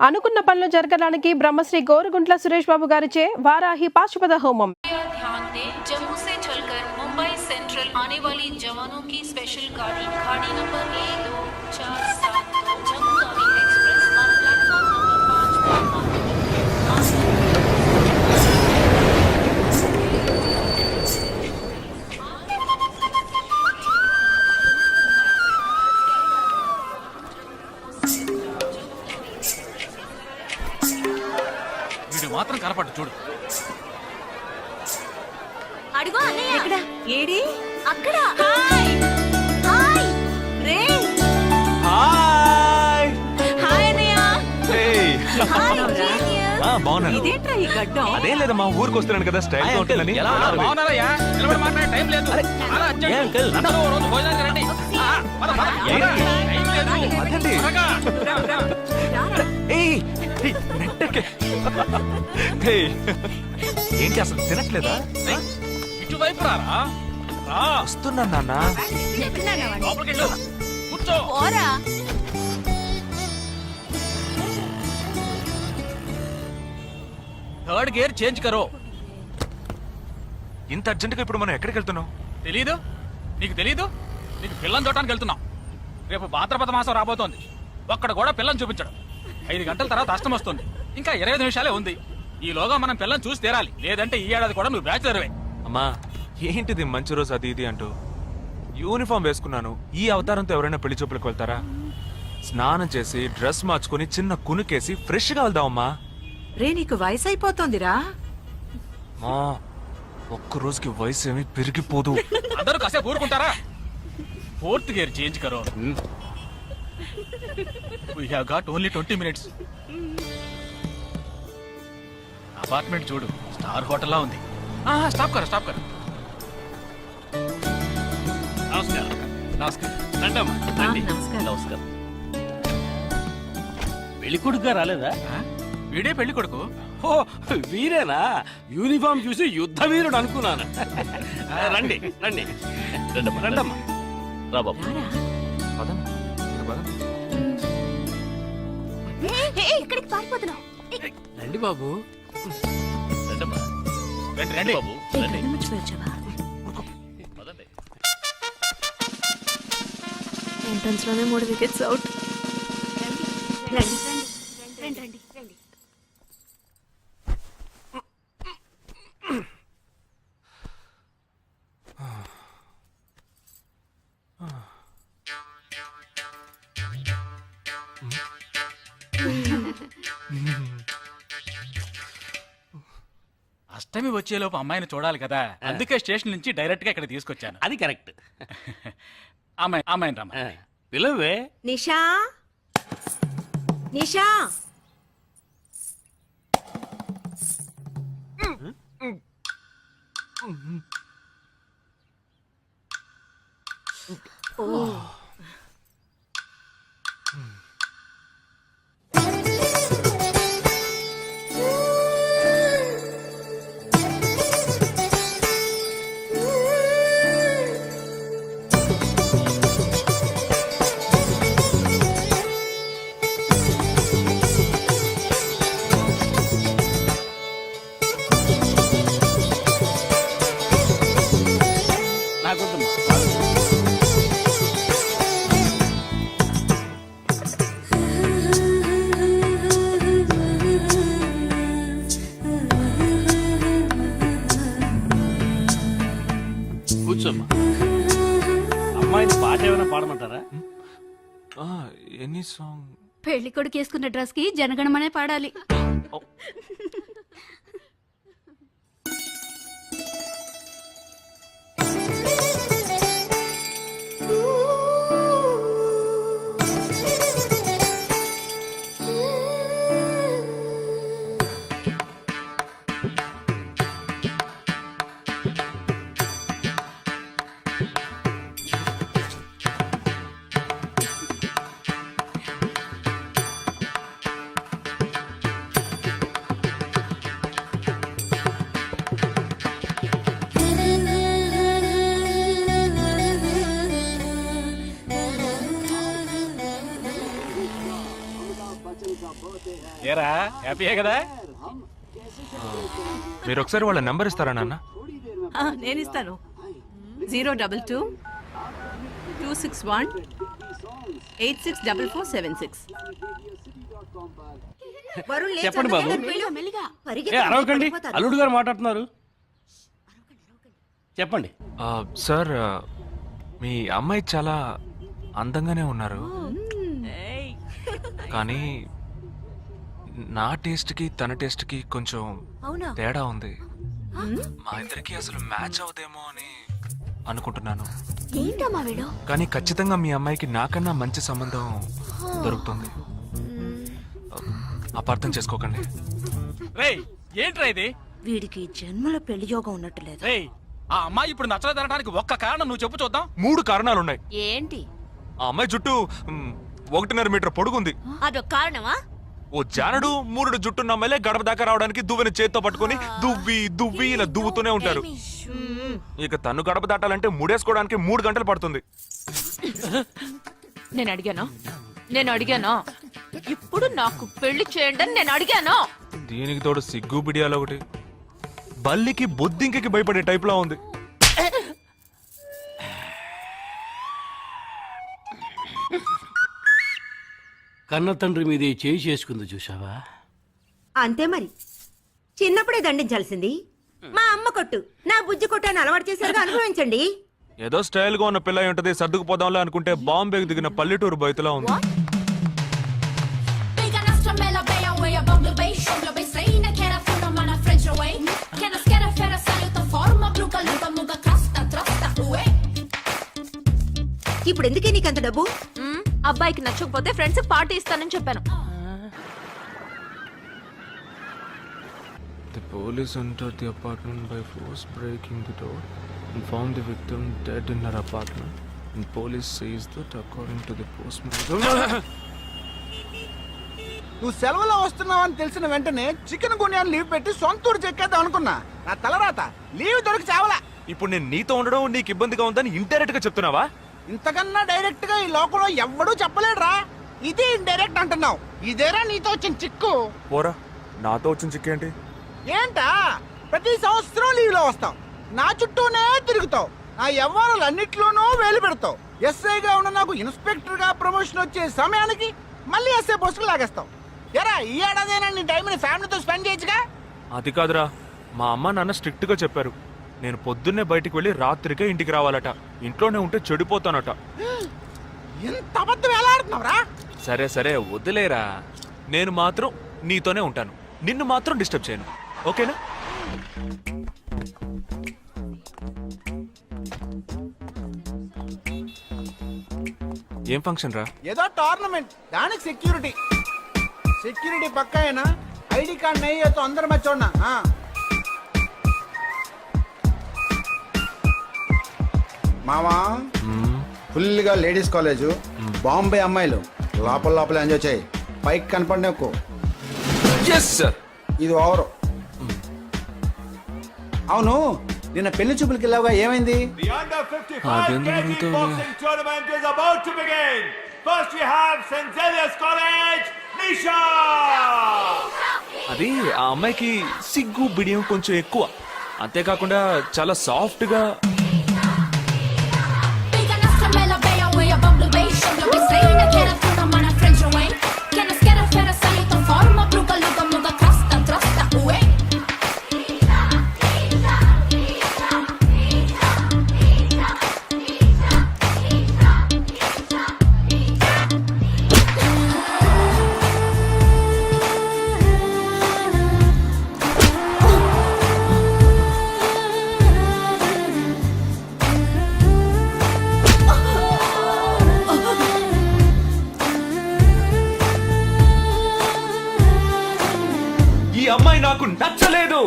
అనుకున్న పనులు జరగడానికి బ్రహ్మశ్రీ గోరుగుంట్ల సురేష్ బాబు గారిచే వారాహి పాశుపత హోమం. जम्मू से चलकर मुंबई सेंट्रल आने वाली जवानों की स्पेशल गाड़ी number 1247 Jammu Tawi express on platform number 5 వీడు మాత్రం కనపడ్డు చూడు. అడుగు అన్నయ్య ఎక్కడ ఏడి అక్కడ హాయ్ హాయ్ రే హాయ్ హాయ్ అన్నయ్య హే హాయ్ జీనియస్ బాగున్నాను. ఇదేంట్రా ఈ గడ్డం? అదేం లేదమ్మా, ఊరికి వస్తున్నాను కదా, స్టైల్ గా ఉంటుందని. బాగున్నారయ్యా, నిలబడి మాట్లాడే టైం లేదు. అలా అర్జెంట్. అందరూ ఓ రోజు భోజనానికి రండి. పద, పద. టైం లేదు. అదండి. త్వరగా. ఏయ్, ఏయ్, నెట్టకే. ఏయ్, ఏంటి అసలు తినట్లేదా? ఇటువైపు రారా. రా. వస్తున్నాను నాన్న. లోపలికి వెళ్ళు. కూర్చో. ఓరా థర్డ్ గేర్ చేంజ్ కరో. ఇంత అర్జెంటుగా ఇప్పుడు మనం ఎక్కడికి వెళ్తున్నాం? తెలీదు? నీకు తెలీదు? నీకు పిల్లని చూడటానికి వెళ్తున్నాం. రేపు భాద్రపద మాసం రాబోతోంది. ఒక్కడ కూడా పిల్లని చూపించడం. 5 గంటల తర్వాత అష్టం వస్తుంది. ఇంకా 25 నిమిషాలే ఉంది. ఈలోగా మనం పిల్లని చూసి తీరాలి. లేదంటే ఈ ఏడాది కూడా నువ్వు బ్యాచులర్వే. అమ్మా, ఏంటిది మంచి రోజు అది ఇది అంటూ యూనిఫామ్ వేసుకున్నాను. ఈ అవతారంతో ఎవరైనా పెళ్లి చూపులకు వెళ్తారా? స్నానం చేసి డ్రెస్ మార్చుకుని చిన్న కునుకేసి ఫ్రెష్ గా వెళ్దామమ్మా. రే నీకు వయసు అయిపోతోందిరా. మా ఒక్క రోజుకి వయసు ఏమి పెరిగిపోదు. అందరూ కాసేపు ఊరుకుంటారా? ఫోర్త్ గేర్ చేంజ్ కరో. We have got only 20 minutes. Apartment చూడు, స్టార్ హోటల్ లా ఉంది. స్టాప్ కర, స్టాప్ కర. నమస్కారం. నమస్కారం. రండమ్మా, రండి. నమస్కారం. పెళ్లి కొడుకుగా రాలేదా? వీడే పెళ్లి కొడుకు. ఓ వీరేనా? యూనిఫామ్ చూసి యుద్ధ వీరుడు అనుకున్నాను. రండి రండి రండమ్మా. రా బాబు. పదండి, పదండి. ఎక్కడికి పారిపోతున్నావు? రండి బాబు. రండమ్మా. రండి రండి బాబు రండి. పదండి. ఎంట్రన్స్ లోనే 3 వికెట్స్ అవుట్. రండి రండి రండి రండి. అష్టమి వచ్చేలోపు అమ్మాయిని చూడాలి కదా, అందుకే స్టేషన్ నుంచి డైరెక్ట్ గా ఇక్కడ తీసుకొచ్చాను. అది కరెక్ట్. అమ్మాయిని రమ్మా. పిలవే. నిషా నిషా నాకొద్దమ్మా. కూర్చోమ్మా. అమ్మాయిని పాట ఏమైనా పాడమంటారా? Any song? పెళ్లి కొడుకు వేసుకున్న డ్రెస్ కి జనగణమనే పాడాలి. ఏరా హ్యాపీయే కదా? మీరు ఒకసారి వాళ్ళ నెంబర్ ఇస్తారా నాన్న? నేను ఇస్తాను. 022 261 864476. చెప్పండి బాబు. ఏ అరవకండి, అల్లుడు గారు మాట్లాడుతున్నారు. చెప్పండి. సార్ మీ అమ్మాయి చాలా అందంగానే ఉన్నారు, కానీ నా టేస్ట్కి తన టేస్ట్కి కొంచెం తేడా ఉంది. మా ఇద్దరికి అసలు మ్యాచ్ అవుదేమో అని అనుకుంటున్నాను. కానీ ఖచ్చితంగా మీ అమ్మాయికి నాకన్నా మంచి సంబంధం దొరుకుతుంది. అపార్థం చేసుకోకండి. రేయ్ ఏంట్రా ఇది? వీడికి జన్మలో పెళ్లి యోగం ఉన్నట్టు లేదు. రేయ్ ఆ అమ్మాయి ఇప్పుడు నచ్చలేదనడానికి ఒక్క కారణం నువ్వు చెప్పు చూద్దాం. 3 కారణాలున్నాయి. ఏంటి? ఆ అమ్మాయి జుట్టు 1.5 మీటర్ పొడుగుంది. అదొక కారణమా? ఓ జానడు 3 జుట్టున్న అమ్మాయిలే గడప దాకా రావడానికి దువ్వెని చేత్తో పట్టుకొని దువ్వి ఇలా దువ్వుతూనే ఉంటారు. ఇక తను గడప దాటాలంటే ముడేసుకోవడానికి 3 గంటలు పడుతుంది. నేను అడిగానా? ఇప్పుడు నాకు పెళ్లి చేయండి అని నేను అడిగాను. దీనికి తోడు సిగ్గు బిడియాలో ఒకటి. బల్లికి బొద్దింకకి భయపడే టైప్ లా ఉంది. కన్న తండ్రి మీద చేయి చేసుకుంది చూసావా? అంతే మరి, చిన్నప్పుడే దండించాల్సింది. మా అమ్మ కొట్టు, నా బుజ్జి కొట్టు అని అలవాటు చేశారుగా, అనుభవించండి. ఏదో స్టైల్ గా ఉన్న పిల్ల ఉంటది, సర్దుకుపోదాంలే అనుకుంటే బాంబేకి దిగిన పల్లెటూరు బయటలా ఉంది. ఇప్పుడు ఎందుకే నీకంత డబ్బు? అబ్బాయికి నచ్చకపోతే ఫ్రెండ్స్ పార్టీ ఇస్తానని చెప్పాను. The police entered the apartment by force, breaking the door and found the victim dead in her apartment. And police says that according to the postmortem. నువ్వు సెలవులో వస్తున్నావని తెలిసిన వెంటనే చికెన్ గున్యాన్ని లీవ్ పెట్టి సొంతూరు చెక్కేద్దాం అనుకున్నా. నా తలరాత లీవ్ దొరికి చావలా. ఇప్పుడు నేను నీతో ఉండడం నీకు ఇబ్బందిగా ఉందని ఇండైరెక్ట్ గా చెప్తున్నావా? ఇంతకన్నా డైరెక్ట్ గా ఈ లోకంలో ఎవ్వడూ చెప్పలేడురా. ఇది ఇండైరెక్ట్ అంటున్నావు. ఇదేరా నీతో వచ్చిన చిక్కు. పోరా, నాతో వచ్చిన చిక్కేంటి? ఏంటా ప్రతి సంవత్సరం లీవ్ లో వస్తావు, నా చుట్టూనే తిరుగుతావు, నా వ్యవహారాలన్నిట్లోనూ వేలు పెడతావు. ఎస్ఐగా ఉన్న నాకు ఇన్స్పెక్టర్ గా ప్రమోషన్ వచ్చే సమయానికి మళ్ళీ ఎస్ఐ పోస్టుకు లాగేస్తావు. ఎరా ఈ ఏడాదైనా నీ టైంని ఫ్యామిలీతో స్పెండ్ చేయొచ్చుగా. అది కాదురా, మా అమ్మ నాన్న స్ట్రిక్ట్ గా చెప్పారు. నేను పొద్దున్నే బయటికి వెళ్ళి రాత్రికే ఇంటికి రావాలట. ఇంట్లోనే ఉంటే చెడిపోతానట. ఎంత అబద్ధం ఎలా ఆడుతున్నావురా? సరే సరే వదిలేరా, నేను మాత్రం నీతోనే ఉంటాను, నిన్ను మాత్రం డిస్టర్బ్ చేయను, ఓకేనా? ఏం ఫంక్షన్ రా? ఏదో టోర్నమెంట్, దానికి సెక్యూరిటీ పక్కా అయినా ఐడి కార్డ్ నెయ్యతో అందరు మర్చోన్నా. మామా ఫుల్ గా లేడీస్ కాలేజ్, బాంబే అమ్మాయిలు లోపల ఎంజాయ్ చేయి, పైకి కనపడి ఎక్కువ. ఇది ఓవరు. అవును, నిన్న పెళ్లి చూపులకి వెళ్ళావుగా, ఏమైంది? అది ఆ అమ్మాయికి సిగ్గు బిడియం కొంచెం ఎక్కువ, అంతేకాకుండా చాలా సాఫ్ట్ గా. ఈ అమ్మాయి నాకు నచ్చలేదు.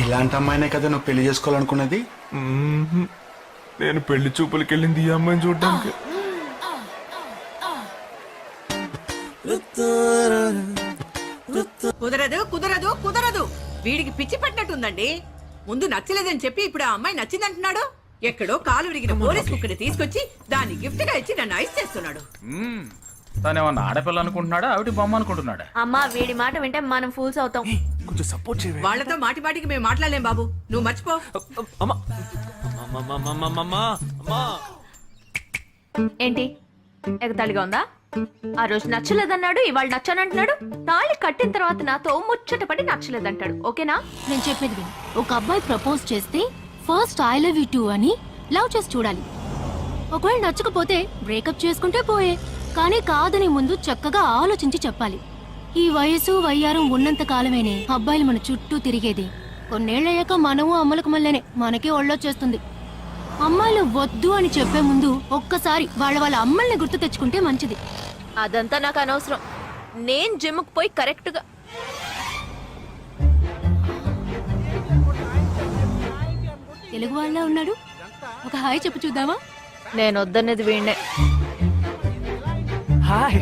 ఇలాంటి ఇలాంటి అమ్మాయినే కదా నువ్వు పెళ్లి చేసుకోవాలనుకున్నది? నేను పెళ్లి చూపులకి వెళ్ళింది ఈ అమ్మాయిని చూడడానికి. కుదరదు కుదరదు కుదరదు. వీడికి పిచ్చి పట్టినట్టుందండి. ముందు నచ్చలేదని చెప్పి ఇప్పుడు ఆ అమ్మాయి నచ్చిందంటున్నాడు. ఎక్కడో కాలు విరిగిన పోలీస్ కుక్కని తీసుకొచ్చి దాన్ని గిఫ్ట్ గా ఇచ్చి నన్ను ఐస్ చేస్తున్నాడు. తనేమన్నా ఆడపిల్ల అనుకుంటున్నాడా ఆవిడ బొమ్మ అనుకుంటున్నాడా? అమ్మా వీడి మాట వింటే మనం ఫూల్స్ అవుతాం. కొంచెం సపోర్ట్ చేయవే. వాళ్ళతో మాటి మాటికి మేము మాట్లాడలేం బాబు, నువ్వు మర్చిపో. అమ్మా అమ్మా అమ్మా అమ్మా అమ్మా. ఏంటి ఎగతాళిగా ఉందా? ఆ రోజు నచ్చలేదన్నాడు, ఇవాళ నచ్చానంటున్నాడు. తాళి కట్టిన తర్వాత నాతో ముచ్చట పడి నచ్చలేదంటాడు. ఓకేనా? నేను చెప్పేది విను. ఒక అబ్బాయి ప్రపోజ్ చేస్తే first I love you two అని లవ్ చేసి చూడాలి. ఒకవేళ నచ్చకపోతే బ్రేకప్ చేసుకుంటే పోయే. కానీ కాదని ముందు చక్కగా ఆలోచించి చెప్పాలి. ఈ వయసు వయ్యారం ఉన్నంత కాలమేనే అబ్బాయిలు మన చుట్టూ తిరిగేది. కొన్నేళ్లయ్యాక మనము అమ్మలకు మళ్ళనే మనకే ఒళ్ళొచ్చేస్తుంది. అమ్మాయిలు వద్దు అని చెప్పే ముందు ఒక్కసారి వాళ్ళ అమ్మల్ని గుర్తు తెచ్చుకుంటే మంచిది. అదంతా నాకు అనవసరం. నేను జిమ్కి పోయి కరెక్ట్ గా తెలుగు వాళ్ళ ఉన్నాడు. ఒక హాయ్ చెప్పు చూద్దామా? నేను వద్దనేది వీణ్ణే. హాయ్.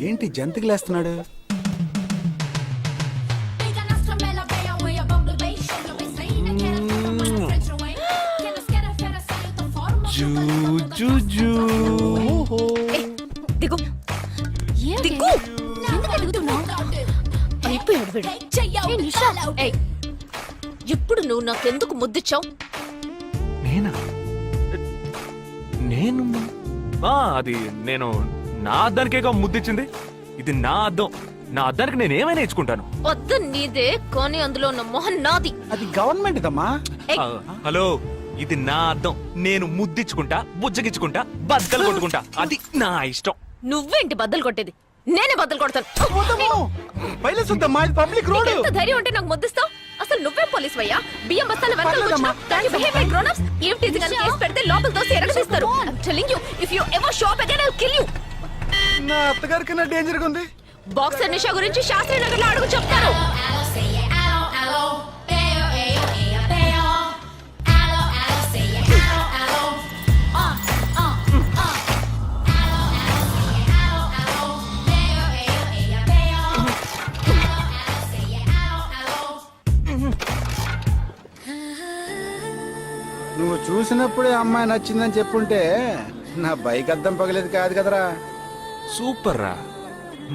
ఏంటి జంతికలేస్తున్నాడు? దిగు దిగు. ఎందుకు ఎదుగుతున్నావు? అయిపోయాడు వీడు. ఏయ్, ఇప్పుడు నువ్వు నాకెందుకు ముద్దిచ్చావు? నేనా? నేను అది నేను నా అద్దానికేగా ముద్దిచ్చింది. ఇది నా అద్దం. నా అద్దానికి నేను ఏమైనా ఇచ్చుకుంటాను. వద్దు నీదే, కానీ అందులో ఉన్న మొహం నాది. అది గవర్నమెంట్ దమ్మా. హలో, ఇది నా అద్దం. నేను ముద్దిచ్చుకుంటా, బుజ్జగిచ్చుకుంటా, బద్దలు కొట్టుకుంటా. అది నా ఇష్టం. నువ్వేంటి బద్దలు కొట్టేది? నేనే బద్దలు కొడతాను. Public road. ఎంత ధైర్యం ఉంటే నాకు ముద్దిస్తావు? అసలు నువ్వే పోలీస్ వయ్యా? బియ్యం బస్తాల వెనకాల కూర్చున్నా? Can you behave like grown-ups? ఏం teasing అని కేసు పెడితే లోపల తోసి ఎరగదీస్తారు. I'm telling you, if you ever show up again, I'll kill you. నా అత్తగారికి నా డేంజర్ గా ఉంది. బాక్సర్ నిషా గురించి శాస్త్రి నగర్ లో అడుగు చెప్తారు. నువ్వు చూసినప్పుడే అమ్మాయి నచ్చిందని చెప్పుంటే నా బైక్ అద్దం పగలేదు కాదు కదరా. సూపర్ రా.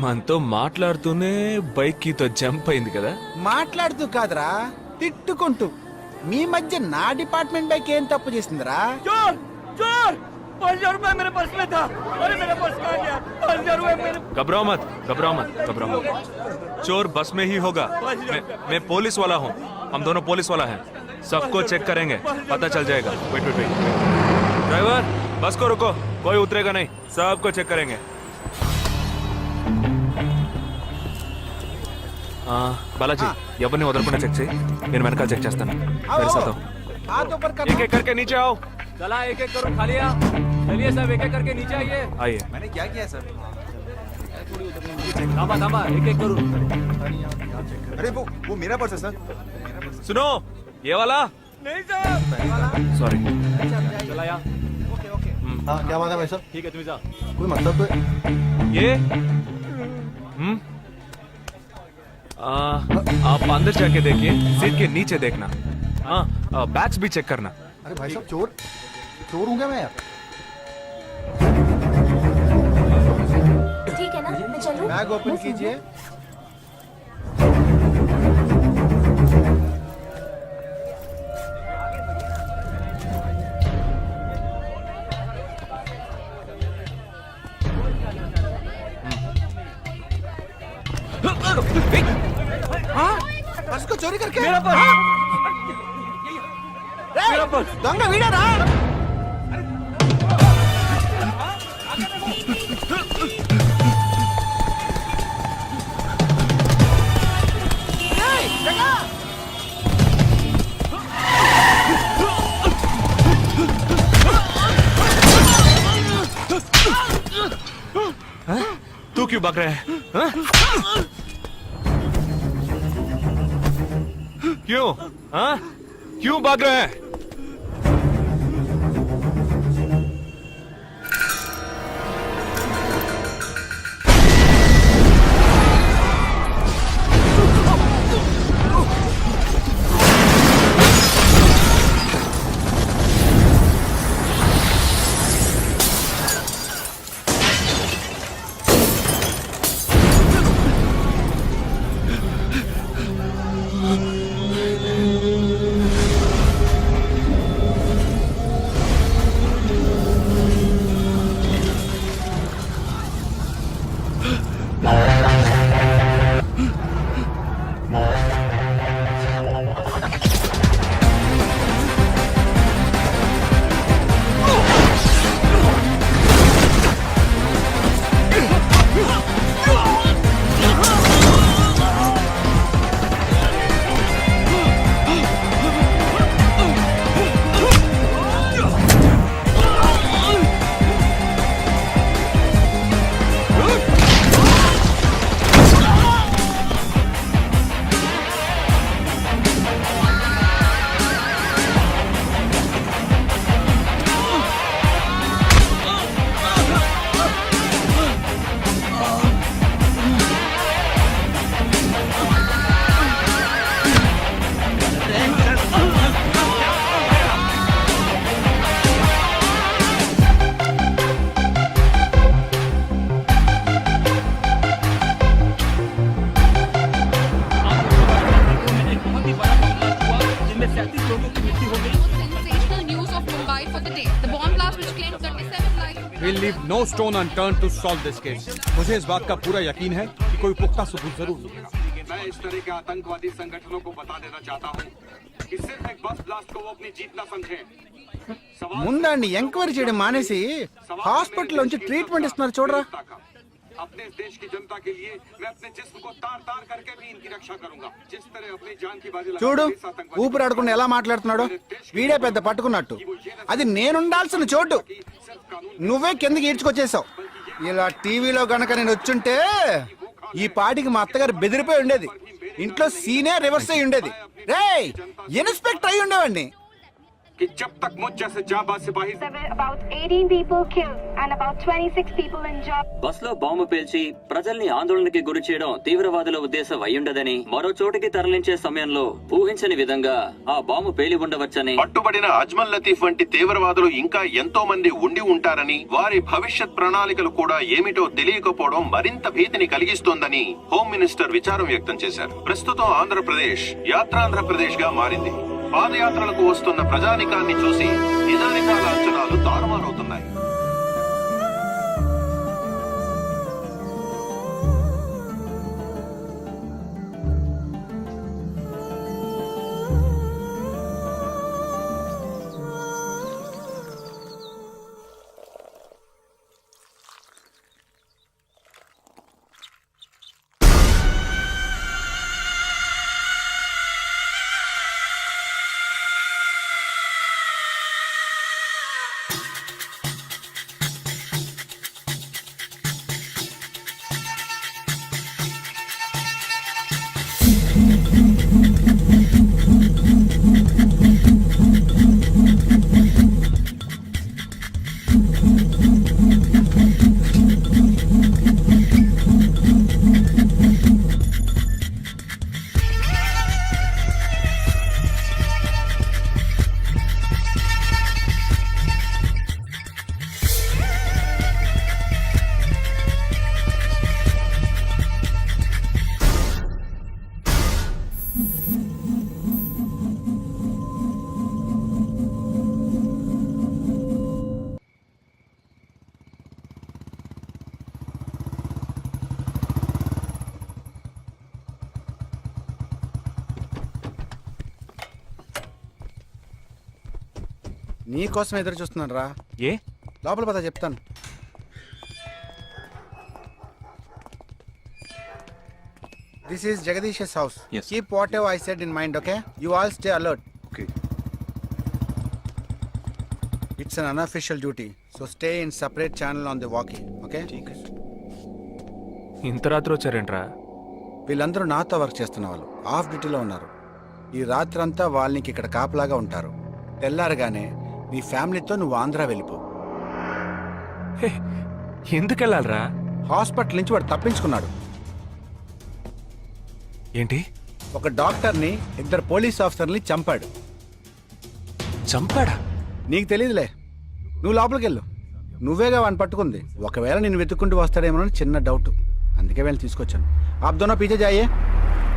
మనతో మాట్లాడుతూనే బైక్ కీతో జంప్ అయింది కదా. మాట్లాడుతూ కాదురా, తిట్టుకుంటూ. మీ మధ్య నా డిపార్ట్మెంట్ బైక్ ఏం తప్పు చేసిందిరా? घबराओ मत, घबराओ मत, घबराओ मत. चोर बस में ही होगा. मैं पुलिस वाला हूँ. हम दोनों पुलिस वाला हैं. सबको चेक करेंगे, पता चल जाएगा. Wait wait wait. ड्राइवर, बस को रुको. कोई उतरेगा नहीं. सबको चेक करेंगे. बालाजी, ఎవరిని వదలకుండా చెక్ చేయి. నేను వెనకాల చెక్ చేస్తాను. एक एक करके नीचे आओ. चला एक एक करो खालिया. चलिए सब एक एक करके नीचे आइए. आइए. मैंने क्या किया सर? थामा थामा एक एक करो. अरे वो मेरा पर्स है सर. सुनो, ये वाला नहीं सर. सॉरी. चला यार. Okay okay. हाँ क्या बात है भाई साहब? ठीक है तुम जा. कोई मतलब तो ये आप अंदर जाके देखिए. सीट के नीचे देखना. हाँ, बैग्स भी चेक करना. अरे भाई साहब चोर चोर हूँ क्या मैं यार? ठीक है ना, मैं चलूं? बैग ओपन कीजिए. हाँ? पर्स को चोरी करके? मेरा पर्स. रे! క్యాంపస్. దొంగ వీడారా? ఏయ్, దొంగ! तू क्यों भाग रहा है? हाँ? क्यों? हाँ? क्यों भाग रहा है? We'll leave no stone unturned to solve this case. मुझे इस बात का पूरा यकीन है कि कोई पुख्ता सबूत जरूर मिलेगा. मैं इस तरह के आतंकवादी संगठनों को बता देना चाहता हूँ कि सिर्फ एक बस ब्लास्ट को वो अपनी जीत न समझें. ముందండి ఎంక్వైరీ చేయడం మానేసి హాస్పిటల్ నుంచి ట్రీట్మెంట్ ఇస్తున్నారు చూడరా. अपने देश की जनता के लिए मैं अपने जिस्म को तार तार करके भी इनकी रक्षा करूंगा. जिस तरह अपनी जान की बाजी చూడు लगाकर इस आतंकवादी ఊపిరాడకుండా ఎలా మాట్లాడుతున్నాడు. వీడే పెద్ద పట్టుకున్నట్టు. అది నేనుండాల్సిన చోటు నువ్వే కిందకి ఈడ్చుకొచ్చేసావు. ఇలా టీవీలో గనక నేను వచ్చుంటే ఈ పాటికి మా అత్తగారు బెదిరిపోయి ఉండేది. ఇంట్లో సీనే రివర్స్ అయి ఉండేది. రేయ్ ఇన్స్పెక్టర్ అయి ఉండేవాడిని. कि जब तक मुझ जैसे जाबाज सिपाही about 18 people killed and about 26 people injured. Bus లో బాంబు పేల్చి ప్రజల్ని ఆందోళనకి గురి చేయడం తీవ్రవాదుల ఉద్దేశం అయ్యుండదని, మరో చోటికి తరలించే సమయంలో ఊహించని విధంగా ఆ బాంబు పేలి ఉండవచ్చని, పట్టుబడిన అజ్మల్ లతీఫ్ వంటి తీవ్రవాదులు ఇంకా ఎంతో మంది ఉండి ఉంటారని, వారి భవిష్యత్ ప్రణాళికలు కూడా ఏమిటో తెలియకపోవడం మరింత భీతిని కలిగిస్తోందని హోమ్ మినిస్టర్ విచారం వ్యక్తం చేశారు. ప్రస్తుతం ఆంధ్రప్రదేశ్ యాత్రాంధ్రప్రదేశ్ గా మారింది. పాదయాత్రలకు వస్తున్న ప్రజానికాన్ని చూసి నిజానిజాల అంచనాలు తారుమారవుతున్నాయి. నీకోసం ఎదురు చూస్తున్నాను రా. ఏ లోపల పద చెప్తాను. This is Jagadish's house. Yes. Keep whatever I said in mind, okay? You all stay alert. Okay. It's an unofficial duty, so stay in separate channel on the walkie, okay? ఇంత రాత్రి వచ్చారేంట్రా? వీళ్ళందరూ నాతో వర్క్ చేస్తున్న వాళ్ళు, of డ్యూటీలో ఉన్నారు. ఈ రాత్రంతా వాళ్ళకి ఇక్కడ కాపలాగా ఉంటారు. తెల్లారగానే నీ ఫ్యామిలీతో నువ్వు ఆంధ్ర వెళ్ళిపో. హే, ఎందుకు వెళ్ళాలరా? హాస్పిటల్ నుంచి వాడు తప్పించుకున్నాడు. ఏంటి? ఒక డాక్టర్ని, 2 పోలీస్ ఆఫీసర్ని చంపాడు. చంపాడా? నీకు తెలియదులే, నువ్వు లోపలికి వెళ్ళు. నువ్వేగా వాడిని పట్టుకుంది. ఒకవేళ నేను వెతుక్కుంటూ వస్తాడేమోనని చిన్న డౌట్, అందుకే వెళ్ళి తీసుకొచ్చాను. ఆప్ దోనో పీछे जाइए.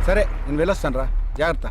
సరే నేను వెళ్ళొస్తాను రా, జాగ్రత్త.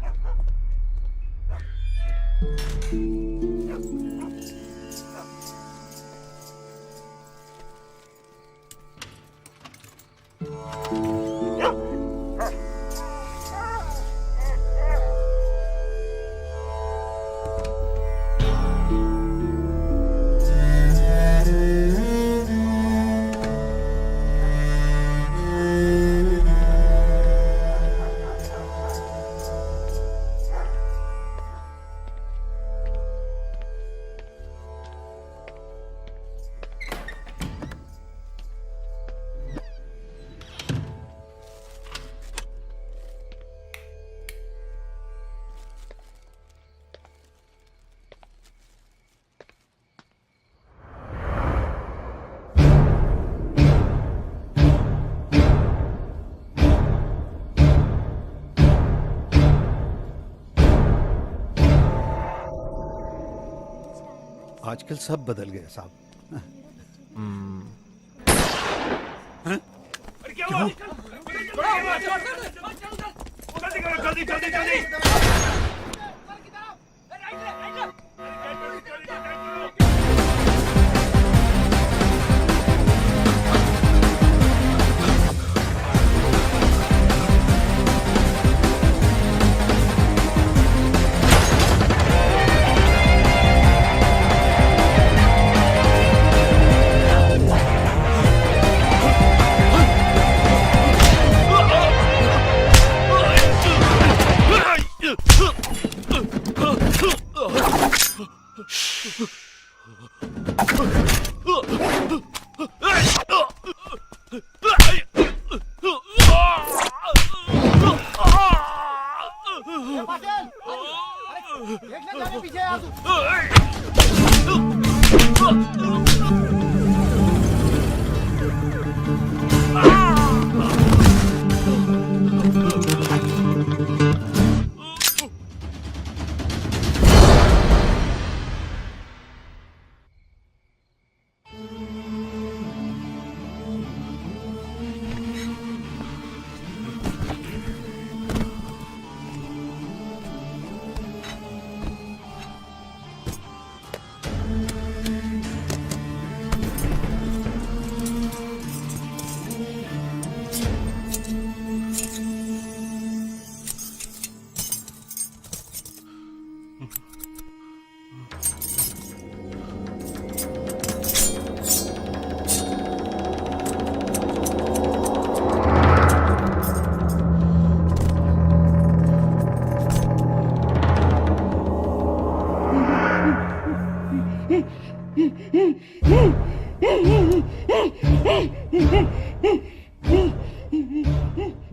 आजकल सब बदल गया साहब.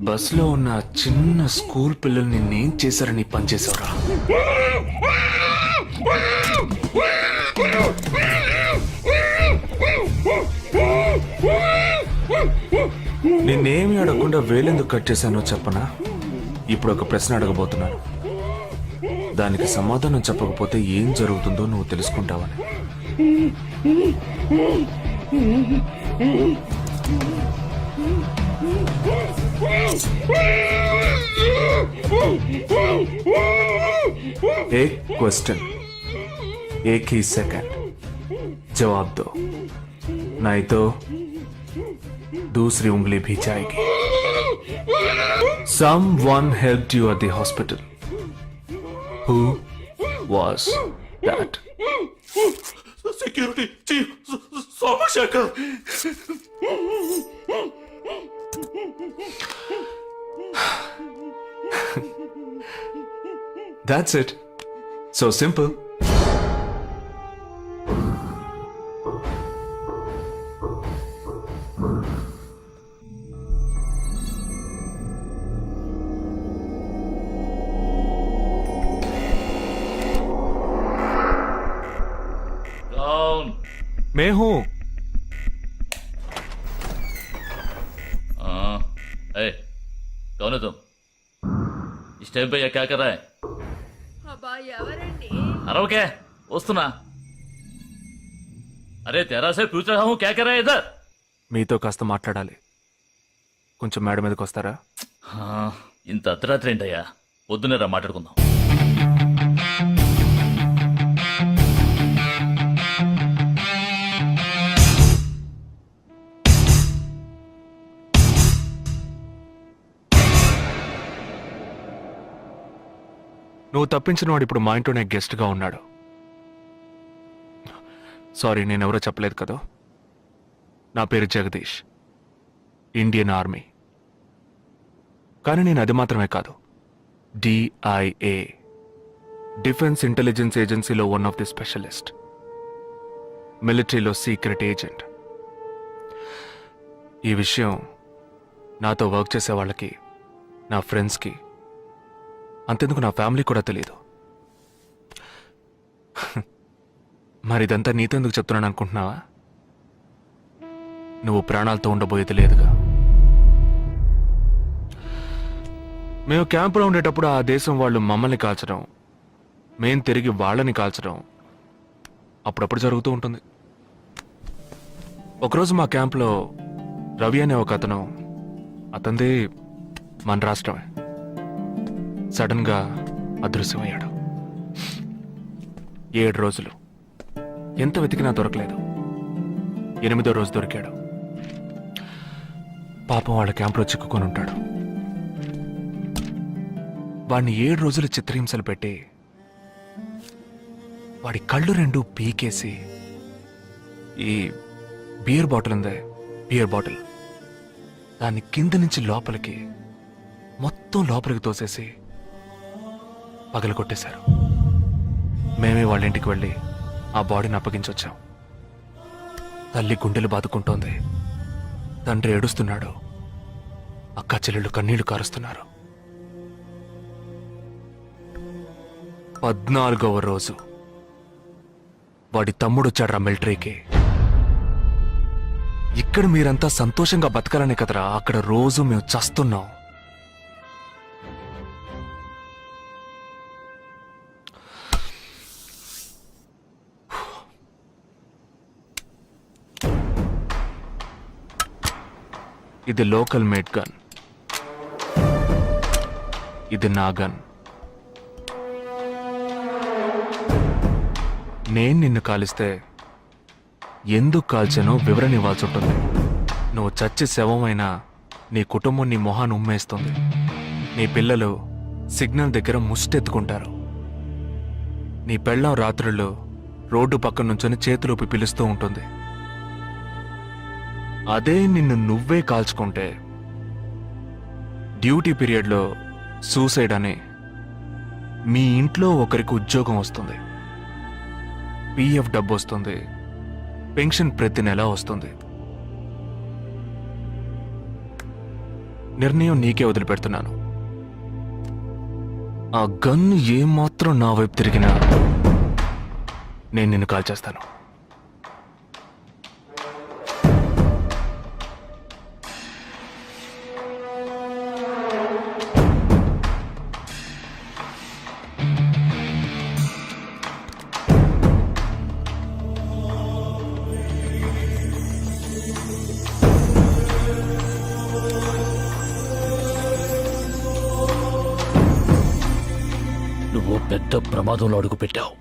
బస్ లో ఉన్న చిన్న స్కూల్ పిల్లల్ని నేను చేశారని పనిచేశారా? నిన్నేమి అడగకుండా వేలెందుకు కట్ చేశానో చెప్పనా? ఇప్పుడు ఒక ప్రశ్న అడగబోతున్నాను, దానికి సమాధానం చెప్పకపోతే ఏం జరుగుతుందో నువ్వు తెలుసుకుంటావని. एक क्वेश्चन, एक ही सेकंड, जवाब दो, नहीं तो दूसरी उंगली भी जाएगी. Someone helped you at the hospital. Who was that? Security chief Somashekar That's it. So simple. कौन? मैं हूँ. ए, कौन है तुम? इस टाइम पे ये क्या कर रहा है? अरे क्या वस्तुना? अरे तेरा से पूछ रहा हूँ क्या कर रहा है इधर? మీతో కాస్త మాట్లాడాలి. కొంచెం మేడ మీదకి వస్తారా? ఇంత అర్ధరాత్రి ఏంటయ్యా? పొద్దున్నే రా మాట్లాడుకుందాం. నువ్వు తప్పించిన వాడు ఇప్పుడు మా ఇంట్లోనే గెస్ట్గా ఉన్నాడు. సారీ, నేనెవరో చెప్పలేదు కదా. నా పేరు జగదీష్, ఇండియన్ ఆర్మీ. కానీ నేను అది మాత్రమే కాదు, DIA, డిఫెన్స్ ఇంటెలిజెన్స్ ఏజెన్సీలో వన్ ఆఫ్ ది స్పెషలిస్ట్, మిలిటరీలో సీక్రెట్ ఏజెంట్. ఈ విషయం నాతో వర్క్ చేసే వాళ్ళకి, నా ఫ్రెండ్స్కి, అంతెందుకు నా ఫ్యామిలీ కూడా తెలియదు. మరి ఇదంతా నీతెందుకు చెప్తున్నాను అనుకుంటున్నావా? నువ్వు ప్రాణాలతో ఉండబోయేది లేదుగా. మేము క్యాంపులో ఉండేటప్పుడు ఆ దేశం వాళ్ళు మమ్మల్ని కాల్చడం, మేం తిరిగి వాళ్ళని కాల్చడం అప్పుడప్పుడు జరుగుతూ ఉంటుంది. ఒకరోజు మా క్యాంప్లో రవి అనే ఒక అతను, అతనిది మన రాష్ట్రమే, సడన్ గా అదృశ్యమయ్యాడు. 7 రోజులు ఎంత వెతికినా దొరకలేదు. 8వ రోజు దొరికాడు. పాపం వాళ్ళ క్యాంపులో చిక్కుకొని ఉంటాడు. వాడిని 7 రోజులు చిత్రహింసలు పెట్టి వాడి కళ్ళు 2 పీకేసి ఈ బియర్ బాటిల్ ఉందే, బియర్ బాటిల్, దాన్ని కింద నుంచి లోపలికి, మొత్తం లోపలికి తోసేసి పగల కొట్టేశారు. మేమే వాళ్ళ ఇంటికి వెళ్ళి ఆ బాడీని అప్పగించొచ్చాం. తల్లి గుండెలు బాదుకుంటోంది, తండ్రి ఏడుస్తున్నాడు, అక్క చెల్లెళ్ళు కన్నీళ్లు కారుస్తున్నారు. 14వ రోజు వాడి తమ్ముడు వచ్చాడ్రా మిలిటరీకి. ఇక్కడ మీరంతా సంతోషంగా బతకాలనే కదరా అక్కడ రోజు మేము చస్తున్నాం. ఇది లోకల్ మేడ్ గన్, ఇది నా గన్. నేను నిన్ను కాలిస్తే ఎందుకు కాల్చానో వివరణ ఇవ్వాల్సి ఉంటుంది. నువ్వు చచ్చి శవమైనా నీ కుటుంబం నీ మొహాన్ని ఉమ్మేస్తుంది. నీ పిల్లలు సిగ్నల్ దగ్గర ముష్టెత్తుకుంటారు. నీ పెళ్ళం రాత్రుల్లో రోడ్డు పక్కన నుంచొని చేతులూపి పిలుస్తూ ఉంటుంది. అదే నిన్ను నువ్వే కాల్చుకుంటే డ్యూటీ పీరియడ్లో సూసైడ్ అని మీ ఇంట్లో ఒకరికి ఉద్యోగం వస్తుంది, PF డబ్బు వస్తుంది, పెన్షన్ ప్రతి నెల వస్తుంది. నిర్ణయం నీకే వదిలిపెడుతున్నాను. ఆ గన్ ఏమాత్రం నా వైపు తిరిగినా నేను నిన్ను కాల్చేస్తాను. నువ్వు పెద్ద ప్రమాదంలో అడుగు పెట్టావు.